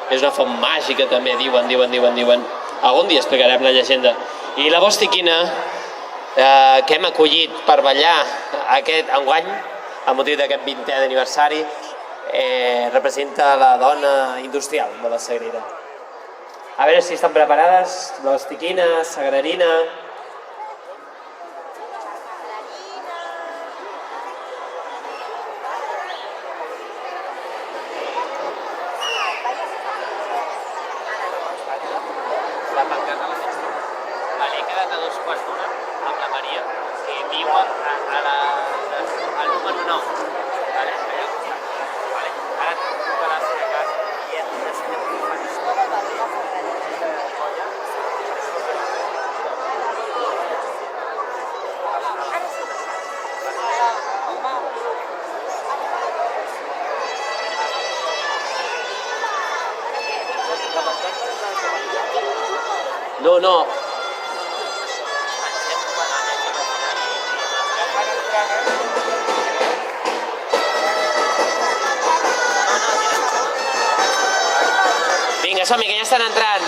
és una font màgica també, diuen. Algun dia explicarem la llegenda. I la Bostiquina, que hem acollit per ballar aquest enguany, a motiu d'aquest 20è d'aniversari, representa la dona industrial de la Sagrera. A veure si estan preparades, la Bostiquina, Sagrerina... La pancarta la tens tu? Vale, he quedat a 2:15 amb la Maria, que viu al número 9. Vale, allà al costat. Vale, ara tu a la seva casa i et ensenyem com fan això. No. Vinga, som-hi, que ja estan entrant.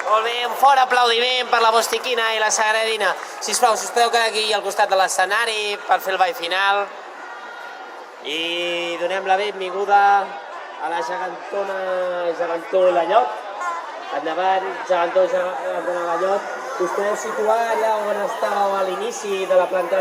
Molt bé, un fort aplaudiment per la Bostiquina i la Sagredina. Sisplau, si us podeu quedar aquí al costat de l'escenari per fer el ball final. I donem la benvinguda a la gegantó Lallot. Endavant, gegantó Lallot. Us podeu situar allà on estàveu a l'inici de la planta